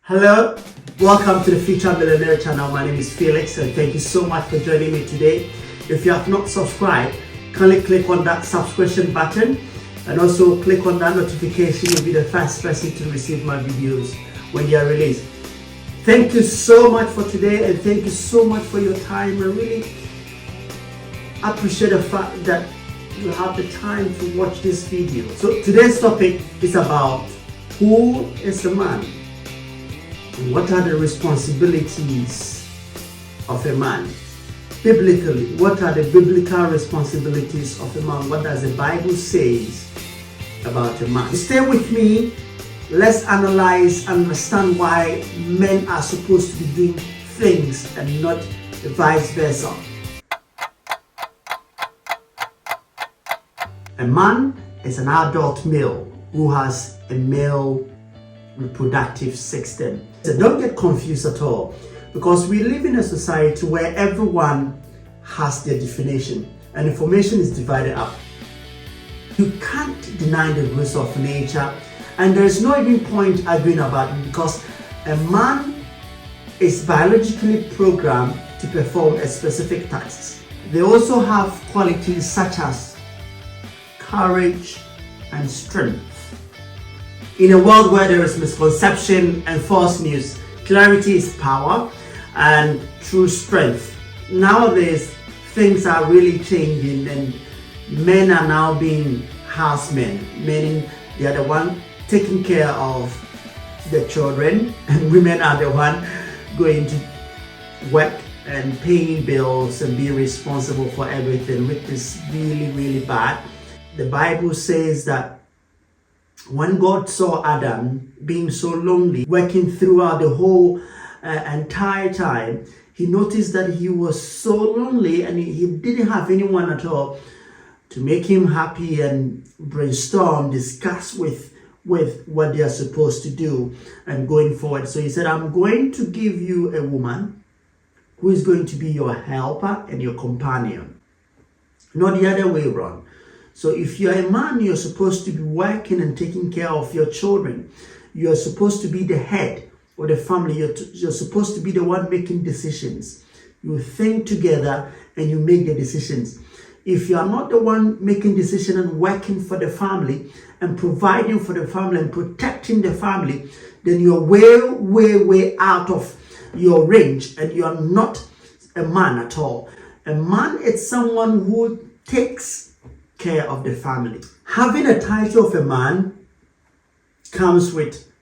Hello, welcome to the Future Millionaire channel. My name is Felix and thank you so much for joining me today. If you have not subscribed, kindly click on that subscription button and also click on that notification. You'll be the first person to receive my videos when they are released. Thank you so much for today and thank you so much for your time. I really appreciate the fact that you have the time to watch this video. So today's topic is about who is a man? What are the responsibilities of a man? Biblically, what are the biblical responsibilities of a man? What does the Bible say about a man? Stay with me. Let's analyze and understand why men are supposed to be doing things and not vice versa. A man is an adult male who has a male reproductive system. So don't get confused at all, because we live in a society where everyone has their definition and information is divided up. You can't deny the rules of nature, and there's no even point arguing about it, because a man is biologically programmed to perform a specific task. They also have qualities such as courage and strength. In a world where there is misconception and false news, clarity is power and true strength. Nowadays, things are really changing and men are now being housemen, meaning they are the one taking care of the children and women are the one going to work and paying bills and being responsible for everything, which is really, really bad. The Bible says that when God saw Adam being so lonely, working throughout the whole entire time, he noticed that he was so lonely and he didn't have anyone at all to make him happy and brainstorm, discuss with what they are supposed to do and going forward. So he said, I'm going to give you a woman who is going to be your helper and your companion, not the other way around. So if you're a man, you're supposed to be working and taking care of your children. You're supposed to be the head of the family. You're supposed to be the one making decisions. You think together and you make the decisions. If you are not the one making decisions and working for the family and providing for the family and protecting the family, then you're way out of your range and you're not a man at all. A man is someone who takes care of the family. Having a title of a man comes with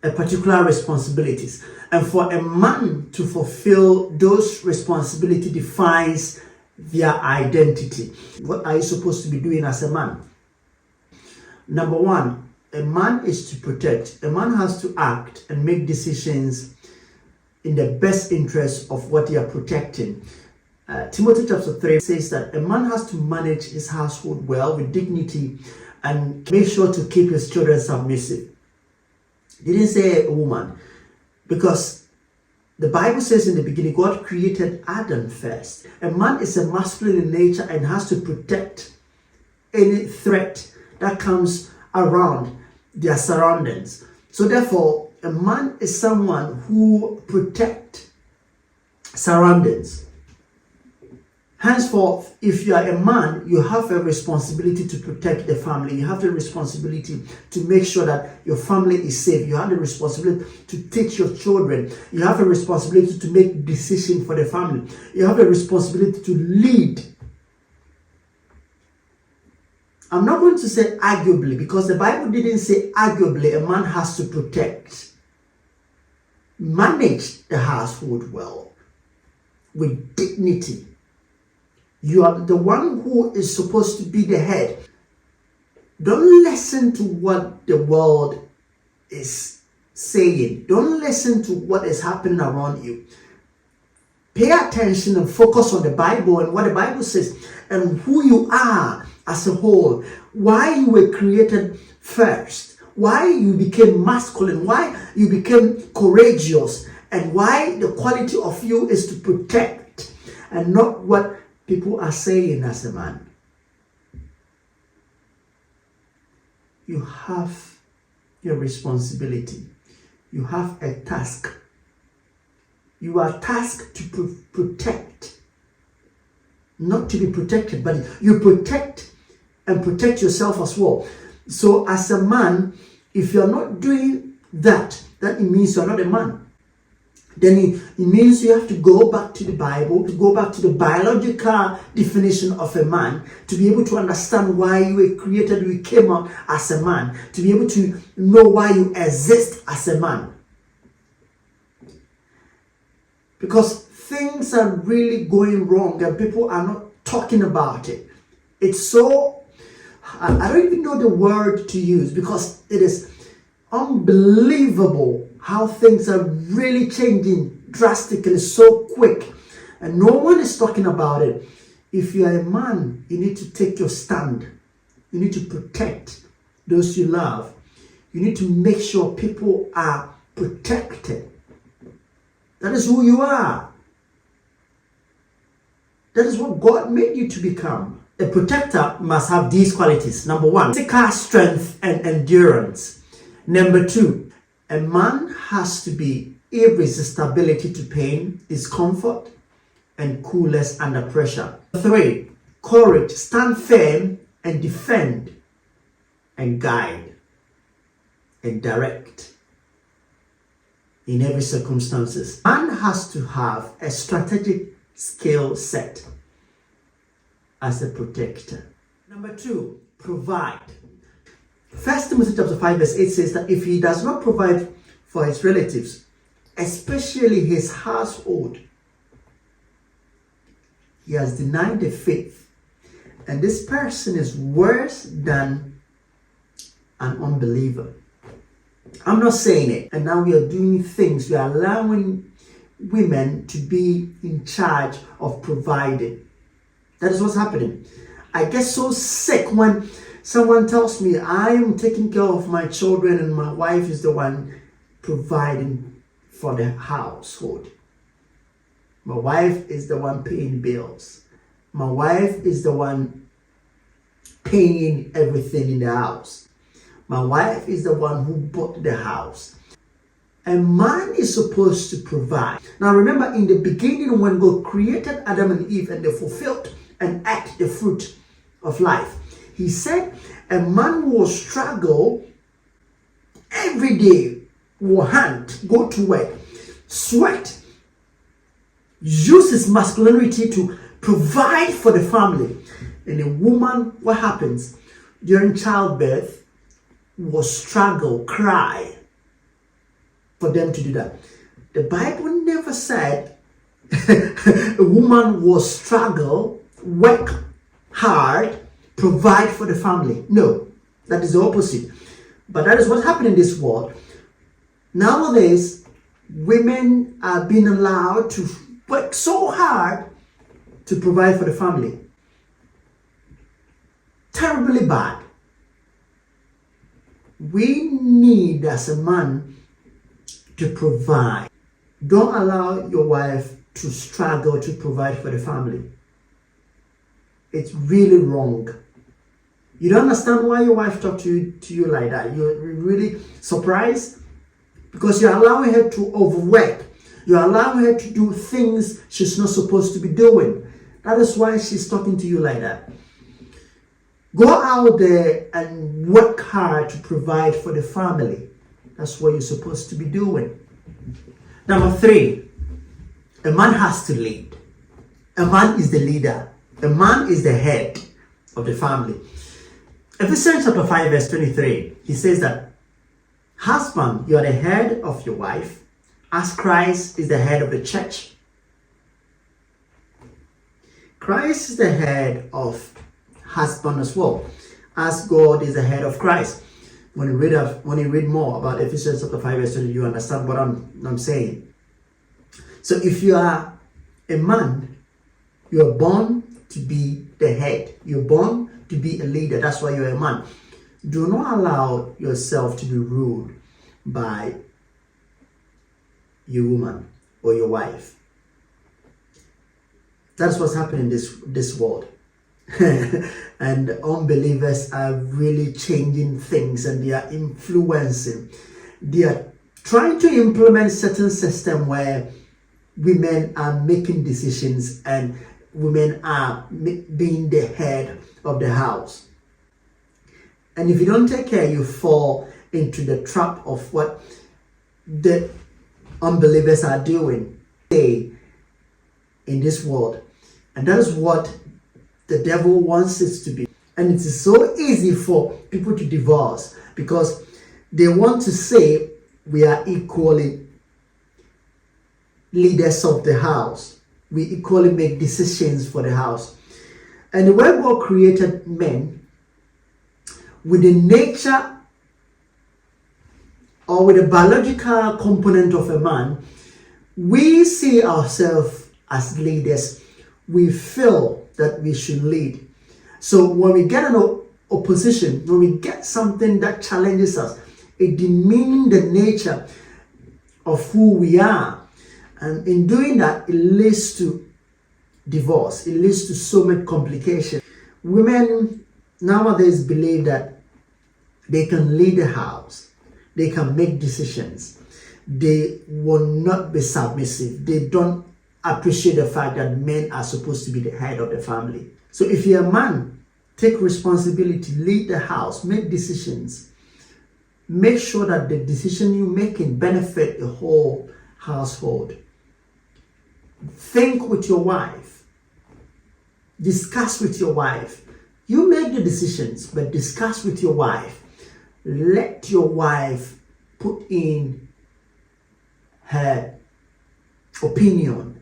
a particular responsibilities, and for a man to fulfill those responsibilities defines their identity. What are you supposed to be doing as a man? Number one, a man is to protect. A man has to act and make decisions in the best interest of what they are protecting. Timothy chapter 3 says that a man has to manage his household well with dignity and make sure to keep his children submissive. It didn't say a woman, because the Bible says in the beginning God created Adam first. A man is a masculine in nature and has to protect any threat that comes around their surroundings. So therefore, a man is someone who protects surroundings. Henceforth, if you are a man, you have a responsibility to protect the family. You have the responsibility to make sure that your family is safe. You have the responsibility to teach your children. You have a responsibility to make decisions for the family. You have a responsibility to lead. I'm not going to say arguably, because the Bible didn't say arguably a man has to protect. Manage the household well, with dignity. You are the one who is supposed to be the head. Don't listen to what the world is saying. Don't listen to what is happening around you. Pay attention and focus on the Bible and what the Bible says and who you are as a whole. Why you were created first. Why you became masculine. Why you became courageous. And why the quality of you is to protect and not what people are saying as a man. You have your responsibility. you have a task. You are tasked to protect, not to be protected, but you protect and protect yourself as well. So as a man, if you're not doing that, that means you're not a man. Then it means you have to go back to the Bible, to go back to the biological definition of a man, to be able to understand why you were created, you came out as a man, to be able to know why you exist as a man. Because things are really going wrong and people are not talking about it. It's so, I don't even know the word to use, because it is unbelievable how things are really changing drastically, so quick, and no one is talking about it. If you are a man, you need to take your stand. You need to protect those you love. You need to make sure people are protected. That is who you are. That is what God made you to become. A protector must have these qualities. Number one, physical strength and endurance. Number two, a man has to be irresistibility to pain, discomfort, and coolness under pressure. 3, courage, stand firm and defend and guide and direct in every circumstances. Man has to have a strategic skill set as a protector. Number 2, provide. 1 Timothy chapter 5 verse 8 says that if he does not provide for his relatives, especially his household, he has denied the faith, and this person is worse than an unbeliever. I'm not saying it. And now we are doing things, we are allowing women to be in charge of providing. That is what's happening. I get so sick when someone tells me I am taking care of my children and my wife is the one providing for the household. My wife is the one paying bills. My wife is the one paying everything in the house. My wife is the one who bought the house. A man is supposed to provide. Now remember, in the beginning when God created Adam and Eve and they fulfilled and ate the fruit of life, he said a man will struggle every day, will hunt, go to work, sweat, use his masculinity to provide for the family. And a woman, what happens during childbirth, will struggle, cry for them to do that. The Bible never said a woman will struggle, work hard, provide for the family. No, that is the opposite. But that is what happened in this world. Nowadays, women are being allowed to work so hard to provide for the family. Terribly bad. We need, as a man, to provide. Don't allow your wife to struggle to provide for the family. It's really wrong. You don't understand why your wife talked to you like that. You're really surprised because you're allowing her to overwork. You're allowing her to do things she's not supposed to be doing. That is why she's talking to you like that. Go out there and work hard to provide for the family. That's what you're supposed to be doing. Number 3, a man has to lead. A man is the leader. A man is the head of the family. Ephesians chapter 5 verse 23, he says that, husband, you are the head of your wife, as Christ is the head of the church. Christ is the head of husband as well, as God is the head of Christ. When you read more about Ephesians chapter 5 verse 20, you understand what I'm saying. So if you are a man, you are born to be the head. You're born to be a leader. That's why you're a man. Do not allow yourself to be ruled by your woman or your wife. That's what's happening in this world. And unbelievers are really changing things and they are influencing. They are trying to implement certain system where women are making decisions and women are being the head of the house. And if you don't take care, you fall into the trap of what the unbelievers are doing in this world. And that is what the devil wants it to be. And it is so easy for people to divorce because they want to say we are equally leaders of the house. We equally make decisions for the house. And the way God created men, with the nature or with the biological component of a man, we see ourselves as leaders. We feel that we should lead. So when we get an opposition, when we get something that challenges us, it demeans the nature of who we are. And in doing that, it leads to divorce. It leads to so much complication. Women nowadays believe that they can lead the house. They can make decisions. They will not be submissive. They don't appreciate the fact that men are supposed to be the head of the family. So if you're a man, take responsibility, lead the house, make decisions. Make sure that the decision you're making benefit the whole household. Think with your wife. Discuss with your wife. You make the decisions, but discuss with your wife. Let your wife put in her opinion,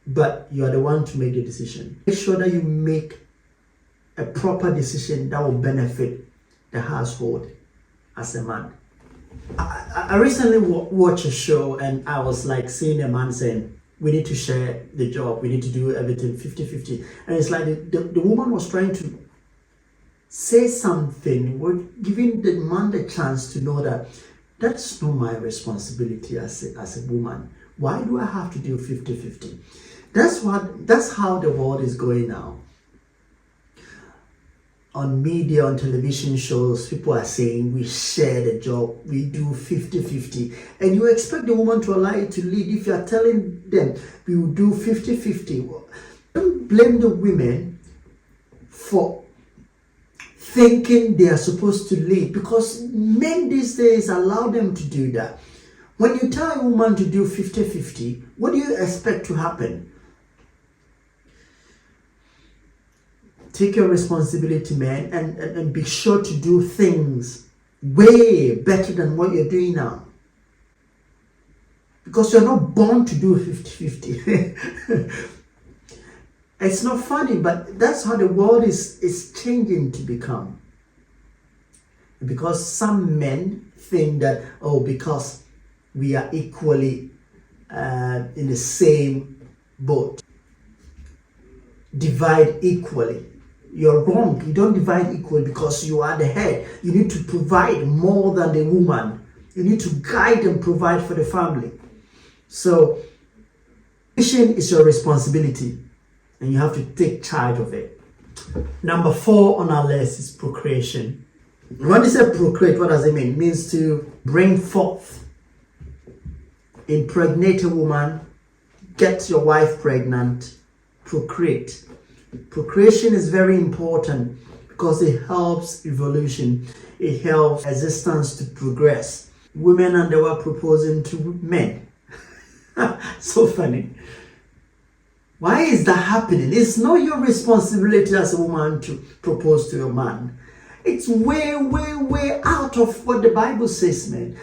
but you are the one to make the decision. Make sure that you make a proper decision that will benefit the household as a man. I recently watched a show and I was like seeing a man saying, we need to share the job, we need to do everything 50-50. And it's like the woman was trying to say something, we're giving the man the chance to know that that's not my responsibility as a woman. Why do I have to do 50-50? That's how the world is going now. On media, on television shows, people are saying we share the job, we do 50-50. And you expect the woman to allow you to lead if you are telling them we will do 50-50. Don't blame the women for thinking they are supposed to lead, because men these days allow them to do that. When you tell a woman to do 50-50, what do you expect to happen? Take your responsibility, man, and be sure to do things way better than what you're doing now. Because you're not born to do 50-50. It's not funny, but that's how the world is changing to become. Because some men think that, because we are equally in the same boat, divide equally. You're wrong. You don't divide equally because you are the head. You need to provide more than the woman. You need to guide and provide for the family. So, mission is your responsibility. And you have to take charge of it. Number 4 on our list is procreation. When you say procreate, what does it mean? It means to bring forth, impregnate a woman, get your wife pregnant, procreate. Procreation is very important because it helps evolution. It helps existence to progress. Women and they were proposing to men. So funny. Why is that happening? It's not your responsibility as a woman to propose to a man. It's way, way, way out of what the Bible says, man.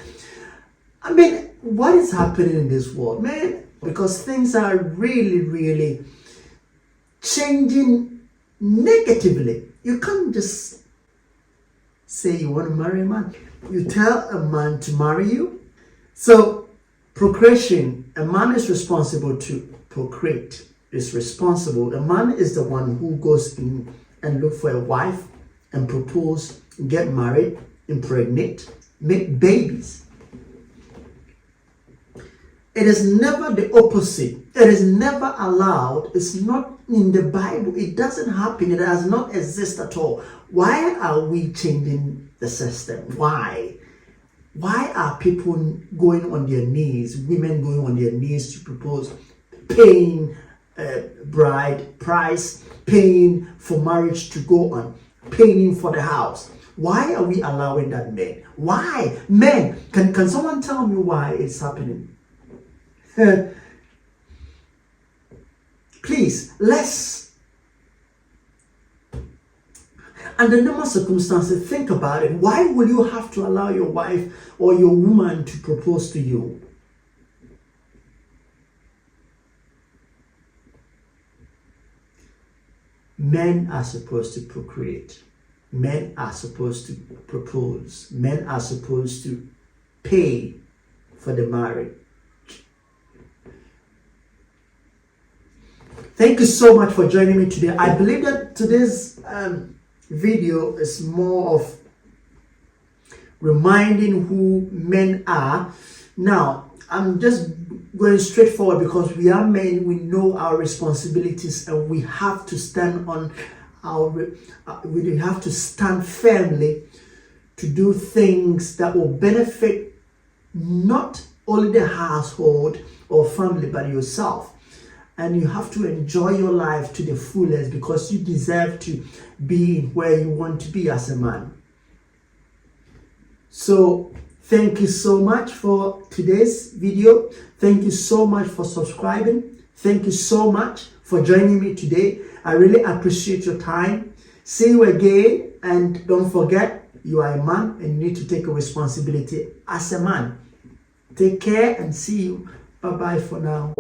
I mean, what is happening in this world, man? Because things are really, really changing negatively. You can't just say you want to marry a man. You tell a man to marry you. So, procreation, a man is responsible to procreate. Is responsible. A man is the one who goes in and look for a wife and propose, get married, impregnate, make babies. It is never the opposite. It is never allowed. It's not in the Bible. It doesn't happen. It does not exist at all. Why are we changing the system? Why? Why are people going on their knees, women going on their knees to propose, paying bride price, paying for marriage to go on, paying for the house? Why are we allowing that, men? Why? Men, can someone tell me why it's happening? Please, let's, under normal circumstances, think about it. Why will you have to allow your wife or your woman to propose to you? Men are supposed to procreate. Men are supposed to propose. Men are supposed to pay for the marriage. Thank you so much for joining me today. I believe that today's video is more of reminding who men are. Now, I'm just going straight forward because we are men. We know our responsibilities and we have to stand on we have to stand firmly to do things that will benefit not only the household or family but yourself. And you have to enjoy your life to the fullest because you deserve to be where you want to be as a man. So thank you so much for today's video. Thank you so much for subscribing. Thank you so much for joining me today. I really appreciate your time. See you again, and don't forget, you are a man and you need to take a responsibility as a man. Take care and see you. Bye-bye for now.